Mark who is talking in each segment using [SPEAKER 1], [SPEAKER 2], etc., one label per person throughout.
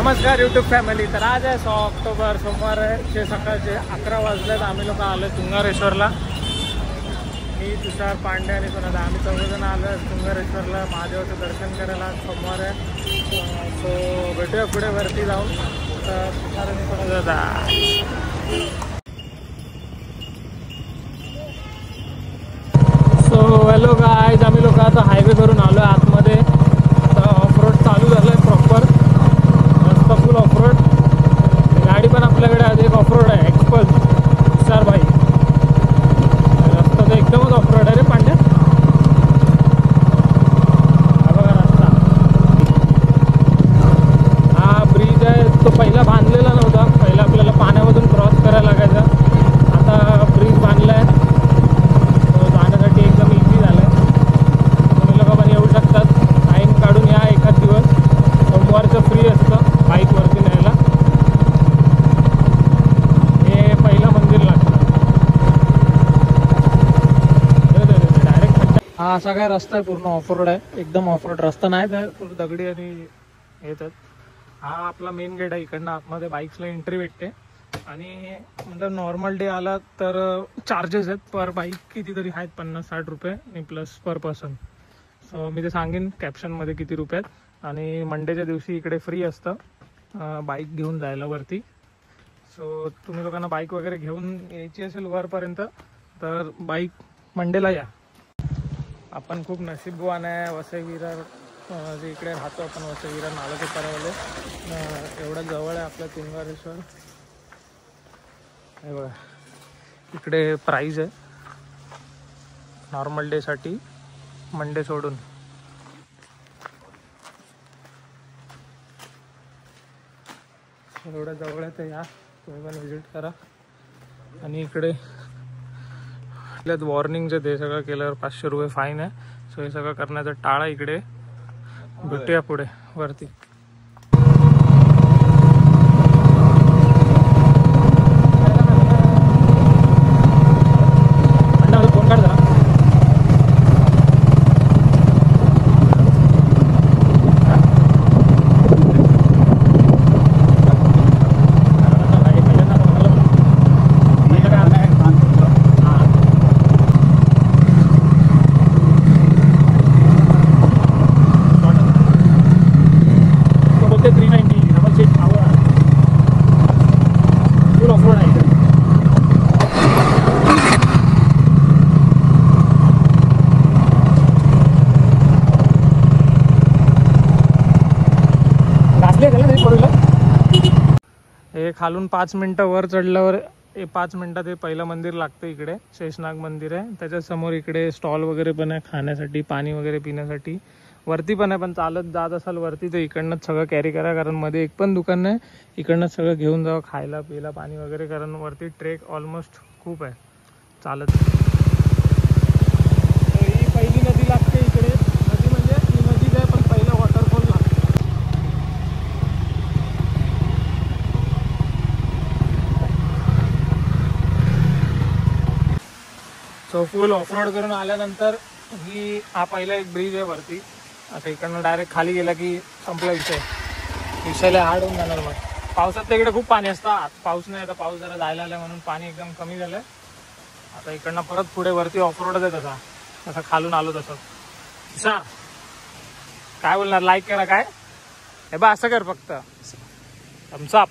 [SPEAKER 1] नमस्कार YouTube family. तर आज आहे 6 ऑक्टोबर सोमवारचे सकाळचे 11 वाजल्यात. आम्ही लोक आलो तुंगारेश्वरला. मी तुषार पांडे आणि कोणाला आम्ही चौघजण आलो तुंगारेश्वरला महादेवाचं दर्शन करायला. आज सोमवार आहे. सो भेटूया पुढे वरती जाऊन. तर तुषार आणि कोणाला सो हॅलो गाईज, आम्ही लोक आता हायवे करून आलो आहे आतमध्ये. आता ऑफरोड चालू झालं आहे प्रॉपर. रस्ता फुल ऑफरोड. गाडी पण आपल्याकडे आज एक ऑफरोड आहे एक्सपल्स तुषार भाई. रस्ता तर एकदमच ऑफरोड आहे रे पांड्या. हा बघा रस्ता. हा ब्रिज आहे तो पहिला बांधलेला नव्हता. पहिला आपल्याला पाण्यामधून क्रॉस करायला लागायचा. आता ब्रिज बांधला आहे. फ्री असतं बाईकवरती न्यायला. हे पहिलं मंदिर लागतं डायरेक्ट. हा असा काय रस्ता आहे पूर्ण ऑफरोड आहे. एकदम ऑफरोड रस्ता नाही तर पूर्ण दगडी आणि येतात. हा आपला मेन गेट आहे. इकडनं आतमध्ये बाईक्सला एंट्री भेटते. आणि मतलब नॉर्मल डे आला तर चार्जेस आहेत पर बाईक कितीतरी आहेत 50-60 रुपये आणि प्लस पर पर्सन. सो मी ते सांगेन कॅप्शनमध्ये किती रुपये आहेत. आणि मंडेच्या दिवशी इकडे फ्री असतं बाईक घेऊन जायला वरती. सो तुम्ही लोकांना बाईक वगैरे घेऊन यायची असेल वरपर्यंत तर बाईक मंडेला या. आपण खूप नशीबवान आहे. वसई विरार जे इकडे राहतो आपण वसई विरार नालाचे परवले एवढं जवळ आहे आपल्या तुंगारेश्वर. हे बघा इकडे प्राईज आहे नॉर्मल डेसाठी मंडे सोडून. एवढं जवळ आहे तर या तुम्ही पण व्हिजिट करा. आणि इकडे आपल्यात वॉर्निंगचं ते सगळं केल्यावर 500 रुपये फाईन आहे. सो हे सगळं करण्याचं टाळा. इकडे भेटूया पुढे वरती. हे खालून 5 मिनटं वर चढल्यावर 5 मिनटात हे पहिलं मंदिर लागतं. इकडे शेषनाग मंदिर आहे. त्याच्यासमोर इकडे स्टॉल वगैरे पण आहे खाण्यासाठी, पाणी वगैरे पिण्यासाठी. वरती पण आहे पण चालत जात असाल वरती तर इकडनंच सगळं कॅरी करा. कारण मध्ये एक पण दुकान नाही. इकडनंच सगळं घेऊन जावं खायला पियला पाणी वगैरे. कारण वरती ट्रेक ऑलमोस्ट खूप आहे चालत. ही पहिली नदी लागते इकडे. नदी म्हणजे ही नदीच आहे पण पहिलं वॉटरफॉल लागतं. सो फुल ऑफरोड करून आल्यानंतर हा पहिला एक ब्रिज आहे वरती. आता इकडनं डायरेक्ट खाली गेला की संपला विषय. विषयाला हार्ड होऊन जाणार. मग पावसात तर इकडे खूप पाणी असतं. आता पाऊस नाही. आता पाऊस जरा जायला आला म्हणून पाणी एकदम कमी झालं. आता इकडनं परत पुढे वरती ऑफरोडच आहे. तसा खालून आलो तसं. काय बोलणार? लाईक करा. काय हे बा असं कर फक्त थम्स अप.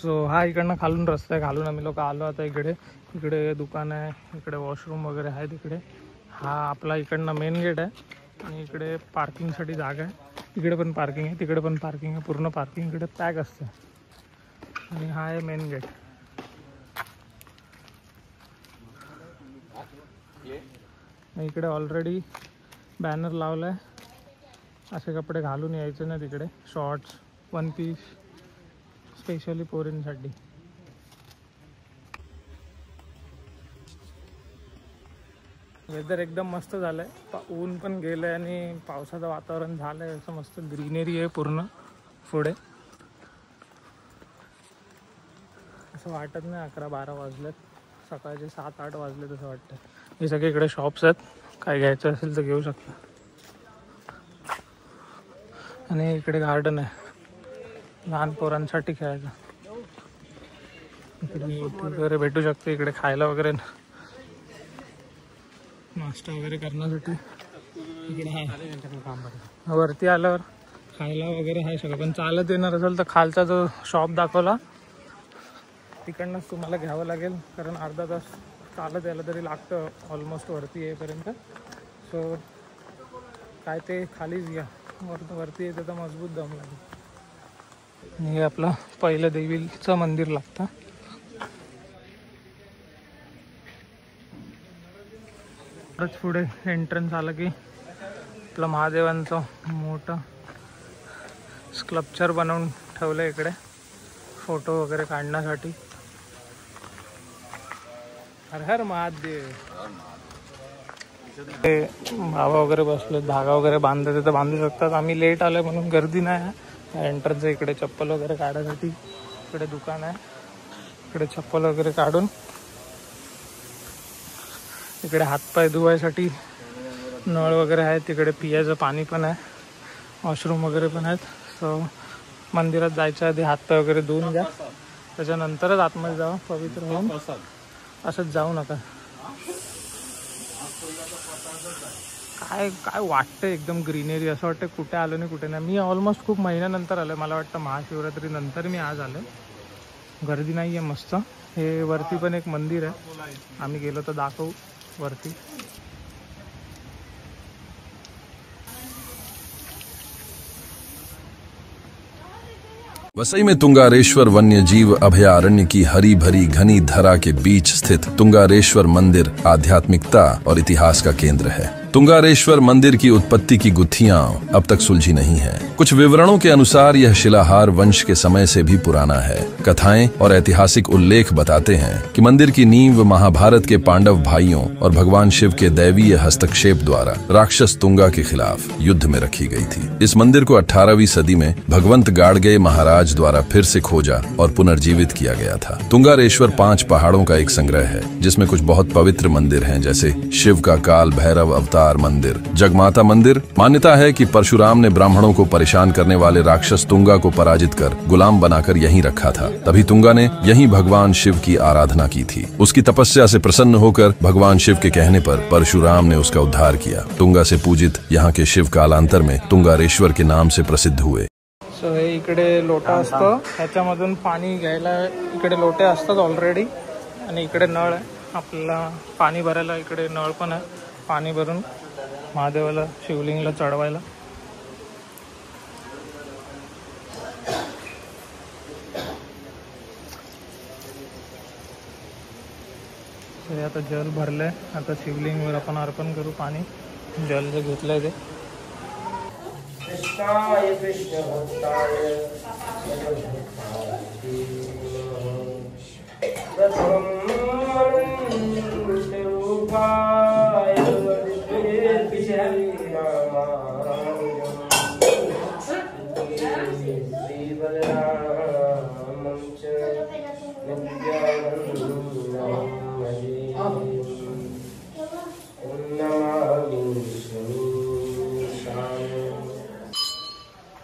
[SPEAKER 1] सो हा इकडनं खालून रस्ता आहे. खालून आम्ही लोक आलो. आता इकडे दुकान आहे. इकडे वॉशरूम वगैरे आहेत. इकडे हा आपला इकडनं मेन गेट आहे. आणि इकडे पार्किंगसाठी जागा आहे. इकडे पण पार्किंग आहे. तिकडे पण पार्किंग आहे. पूर्ण पार्किंग इकडे पॅक असते. आणि हा आहे मेन गेट. इकडे ऑलरेडी बॅनर लावला आहे. असे कपडे घालून यायचे ना तिकडे. शॉर्ट्स, वन पीस स्पेशली पोरींसाठी. वेदर एकदम मस्त झालंय. ऊन पण गेलंय आणि पावसाचं वातावरण झालंय. असं मस्त ग्रीनरी आहे पूर्ण पुढे. असं वाटत नाही 11-12 वाजलेत, सकाळचे 7-8 वाजलेत असं वाटतं. हे सगळे इकडे शॉप्स आहेत, काय घ्यायचं असेल तर घेऊ शकता. आणि इकडे गार्डन आहे लहान पोरांसाठी खेळायचं. इकडे मूर्ती वगैरे भेटू शकते, इकडे खायला वगैरे नाश्ता वगैरे करण्यासाठी इकडे आहे. वरती आल्यावर खायला वगैरे आहे सगळं, पण चालत येणार असेल तर खालचा जो शॉप दाखवला तिकडनंच तुम्हाला घ्यावं लागेल, कारण अर्धा तास चालत यायला तरी लागतं ऑलमोस्ट वरती येईपर्यंत. सो काय ते खालीच घ्या, वरती येतं तर मजबूत दम लागेल. हे आपलं पहिलं देवीचं मंदिर लागतं. परत पुढे एंट्रन्स आलं की आपलं महादेवांचं मोठं स्कल्पचर बनवून ठेवलं इकडे फोटो वगैरे काढण्यासाठी. हर हर महादेव. ते बाबा वगैरे बसले, धागा वगैरे बांधले तर बांधू शकतात. आम्ही लेट आलोय म्हणून गर्दी नाही आहे. एंट्रन्स इकडे चप्पल वगैरे काढायसाठी इकडे दुकान आहे. इकडे चप्पल वगैरे काढून इकडे हातपाय धुवायसाठी नळ वगैरे आहेत. तिकडे पियाचं पाणी पण आहे, वॉशरूम वगैरे पण आहेत. सो मंदिरात जायच्या आधी हातपाय वगैरे धुवून घ्या, त्याच्यानंतरच आतमध्ये जावं पवित्र होऊन. असंच जाऊ नका. काय काय वाटतं एकदम ग्रीनरी, असं वाटतं कुठे आलो नाही कुठे नाही. मी ऑलमोस्ट खूप महिन्यानंतर आलो, मला वाटतं महाशिवरात्री नंतर मी आज आलो. गर्दी नाही आहे, मस्त. हे वरती पण एक मंदिर आहे, आम्ही गेलो तर दाखवू वरती.
[SPEAKER 2] वसई में तुंगारेश्वर वन्य जीव अभयारण्य की हरी भरी घनी धरा के बीच स्थित तुंगारेश्वर मंदिर आध्यात्मिकता और इतिहास का केंद्र है। तुंगारेश्वर मंदिर की उत्पत्ति की गुत्थियां अब तक सुलझी नहीं है। कुछ विवरणों के अनुसार यह शिलाहार वंश के समय से भी पुराना है। कथाएं और ऐतिहासिक उल्लेख बताते हैं कि मंदिर की नींव महाभारत के पांडव भाइयों और भगवान शिव के दैवीय हस्तक्षेप द्वारा राक्षस तुंगा के खिलाफ युद्ध में रखी गई थी। इस मंदिर को 18वीं सदी में भगवंत गाड़गे महाराज द्वारा फिर से खोजा और पुनर्जीवित किया गया था। तुंगारेश्वर 5 पहाड़ों का एक संग्रह है, जिसमें कुछ बहुत पवित्र मंदिर हैं, जैसे शिव का काल भैरव अवतार मंदिर, जगमाता मंदिर। मान्यता है कि परशुराम ने ब्राह्मणों को परेशान करने वाले राक्षस तुंगा को पराजित कर गुलाम बनाकर यहीं रखा था। तभी तुंगा ने यहीं भगवान शिव की आराधना की थी। उसकी तपस्या से प्रसन्न होकर भगवान शिव के कहने पर परशुराम ने उसका उद्धार किया। तुंगा से पूजित यहाँ के शिव कालांतर में तुंगारेश्वर के नाम से प्रसिद्ध हुए।
[SPEAKER 1] सो हे इकडे लोटा असतो, ह्याच्यामधून पाणी घ्यायला इकडे लोटे असतात ऑलरेडी, आणि इकडे नळ आहे आपल्याला पाणी भरायला. इकडे नळ पण आहे, पाणी भरून महादेवाला शिवलिंगला चढवायला. आता जल भरलंय, आता शिवलिंगवर आपण अर्पण करू पाणी. जल जे घेतलंय ते कृष्णाय कृष्ण भक्ताय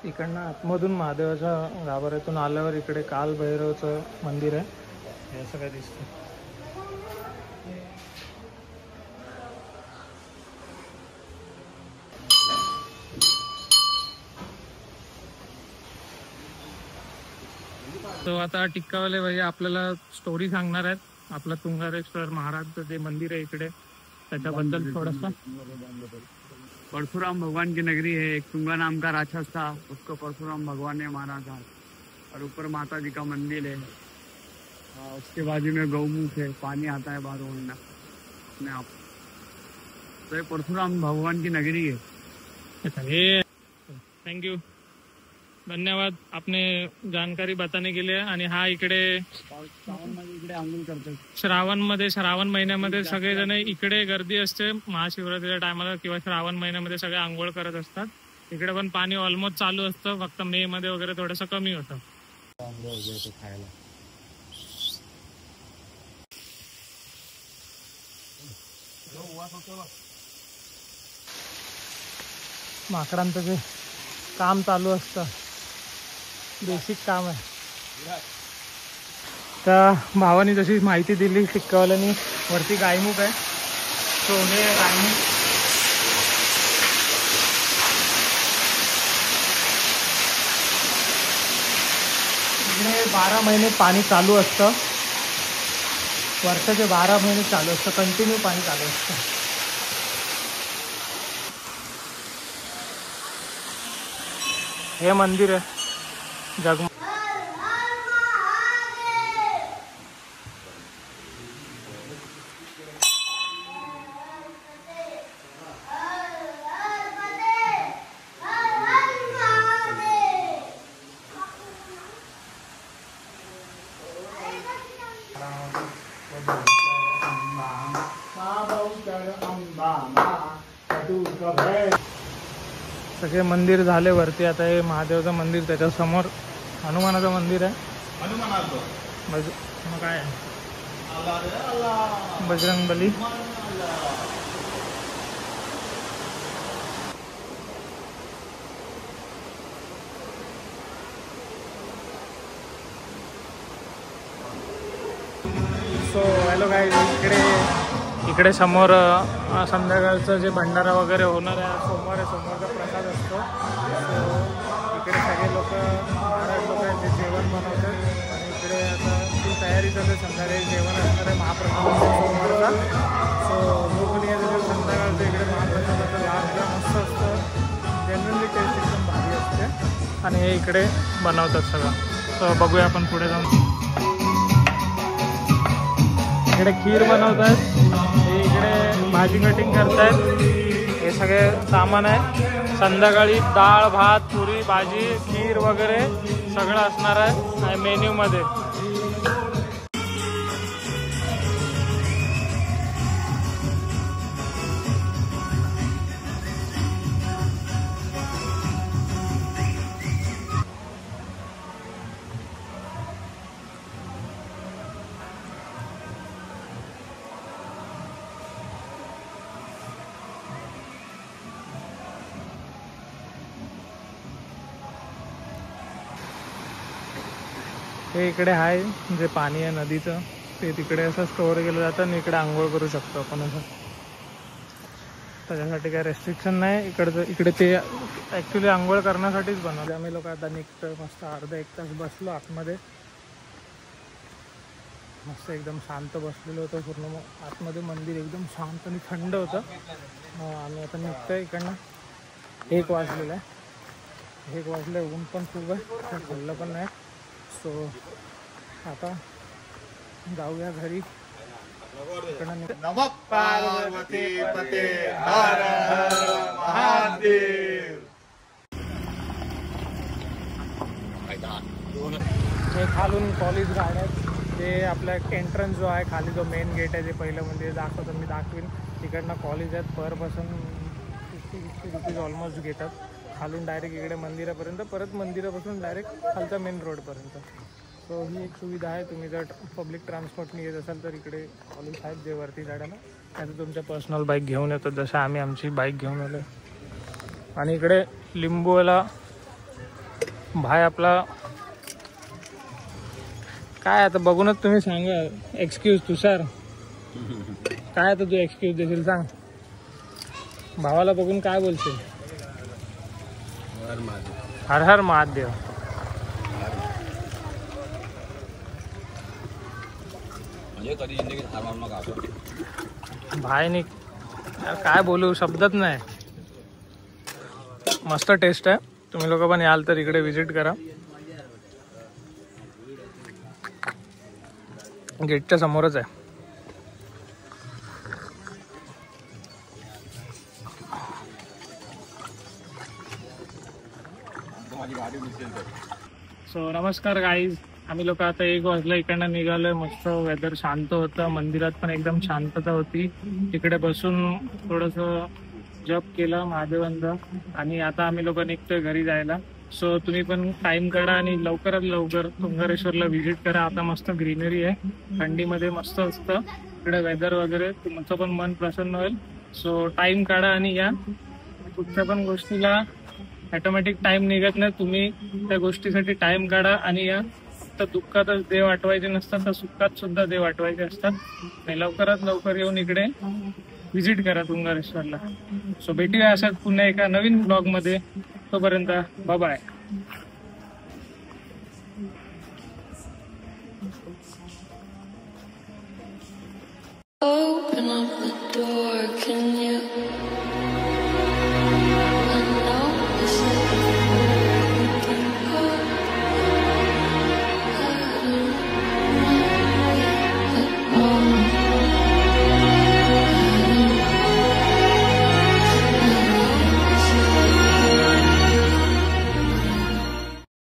[SPEAKER 1] इकडनं आतमधून महादेवाच्या गाभाऱ्यातून आल्यावर इकडे काल भैरवचं मंदिर आहे, हे सगळं दिसतं. तो आता टिक्कावाले भैया आपल्याला स्टोरी सांगणार आहेत. आपलं तुंगारेश्वर महाराजचं जे मंदिर आहे इकडे, त्याच्याबद्दल थोडंसं.
[SPEAKER 3] परशुराम भगवान की नगरी है। एक तुंगा नाम का राक्षस था, उसको परशुराम भगवान ने मारा था। और ऊपर माता जी का मंदिर है, उसके बाजू में गौमुख है, पानी आता है बाहर उड़ना अपने आप। तो ये परशुराम भगवान की नगरी है।
[SPEAKER 1] थैंक यू, धन्यवाद आपने जानकारी बताने के लिए. आणि हा इकडे
[SPEAKER 3] आंघोळ करतात
[SPEAKER 1] श्रावण महिन्यामध्ये सगळेजण इकडे गर्दी असते महाशिवरात्रीच्या टायमाला, किंवा श्रावण महिन्यामध्ये सगळे आंघोळ करत असतात. इकडे पण पाणी ऑलमोस्ट चालू असतं, फक्त मे मध्ये वगैरे थोडंसं कमी होतं. माकडांचं जे काम चालू असतं, बेसिक काम आहे. तर भावानी जशी माहिती दिली शिक्कावाल्यानी, वरती गायमुख आहे. सो हे गायमुख इकडे 12 महिने पाणी चालू असतं. वर्षाचे 12 महिने चालू असतं, कंटिन्यू पाणी चालू असतं. हे मंदिर आहे जग. सगळे मंदिर झाले वरती. आता हे महादेवचं मंदिर, त्याच्या समोर हनुमानाचं मंदिर आहे. मग काय आहे, बजरंगबली. सो हॅलो गाईज, इकडे समोर संध्याकाळचं जे भंडारा वगैरे होणार आहे, सोमवारचा प्रसाद असतो. सो इकडे सगळे लोक, महाराज लोक आहेत, ते जेवण बनवतात. आणि इकडे आता ती तयारी चालू आहे, संध्याकाळी जेवण असणार आहे महाप्रसाद सोमवारचा. सो लोकप्रिय संध्याकाळचं इकडे महाप्रसादाचं लाभ मस्त असतं. जनरली टेस्ट एकदम भारी असते आणि हे इकडे बनवतात सगळं. सो बघूया आपण पुढे जाऊन. इकडे खीर बनवतात, हे इकडे भाजी कटिंग करतायत. हे सगळे सामान आहे. संध्याकाळी डाळ, भात, पुरी, भाजी, खीर वगैरे सगळं असणार आहे मेन्यूमध्ये. हे इकडे आहे जे पाणी आहे नदीचं, ते तिकडे असं स्टोअर केलं जातं आणि इकडे आंघोळ करू शकतो आपण असं. त्याच्यासाठी काही रेस्ट्रिक्शन नाही इकडचं. इकडे ते ॲक्च्युली आंघोळ करण्यासाठीच बनवले. आम्ही लोक आता निघतो, मस्त अर्धा 1 तास बसलो आतमध्ये. मस्त एकदम शांत बसलेलो होतो पूर्ण. आतमध्ये मंदिर एकदम शांत आणि थंड होतं. आम्ही आता निघतोय इकडनं. 1 वाजलेलं आहे. 1 वाजले, ऊन पण खूप आहे, खाल्लं पण नाही. सो आता जाऊया घरी.
[SPEAKER 4] नमः पार्वती पते हर हर महादेव.
[SPEAKER 1] हे खालून कॉलेज गार्ड आहे, ते आपला एंट्रन्स जो आहे खाली, जो मेन गेट आहे, जे पहिलं मंदिर दाखवतो मी, दाखवीन. तिकडनं कॉलेज आहेत. पर पर्सन 50-60 रुपीज ऑलमोस्ट घेतात. खालून डायरेक्ट इकडे मंदिरापर्यंत, परत मंदिरापासून डायरेक्ट खालचा मेन रोडपर्यंत. सो ही एक सुविधा आहे. तुम्ही जर पब्लिक ट्रान्सपोर्टने येत असाल तर इकडे कॉलेज आहेत जे वरती जायला. नाही तर तुमच्या पर्सनल बाईक घेऊन येतात, जसं आम्ही आमची बाईक घेऊन आलो. आणि इकडे लिंबूवाला भाई आपला काय, आता बघूनच तुम्ही सांगा. एक्सक्यूज तुषार, काय आता तू एक्सक्यूज देशील सांग. भावाला बघून काय बोलशील? हर हर महादेव. भाईनी काय बोलू, शब्दच नाही. मस्त टेस्ट आहे. तुम्ही लोक पण याल तर इकडे विजिट करा. गेटच्या समोरच आहे. सो नमस्कार गाईज, आम्ही लोक आता 1 वाजला इकडनं निघालोय. मस्त वेदर शांत होतं, मंदिरात पण एकदम शांतता होती. तिकडे बसून थोडंसं जप केलं महादेवांचा आणि आता आम्ही लोक निघतोय घरी जायला. सो तुम्ही पण टाइम काढा आणि लवकरात लवकर तुंगारेश्वरला व्हिजिट करा. आता मस्त ग्रीनरी आहे, थंडीमध्ये मस्त असतं. इकडे वेदर वगैरे तुमचं पण मन प्रसन्न होईल. सो टाइम काढा आणि या. कुठच्या पण गोष्टीला ऑटोमॅटिक टाइम निघत नाही, तुम्ही त्या गोष्टीसाठी टाइम काढा आणि या. फक्त दुःखातच देव आठवायचे नसतात, तर सुखात सुद्धा देव आठवायचे असतात. आणि लवकरात लवकर येऊन इकडे व्हिजिट करा तुंगारेश्वरला. सो भेटूया अशाच पुन्हा एका नवीन ब्लॉग मध्ये. तोपर्यंत बाय.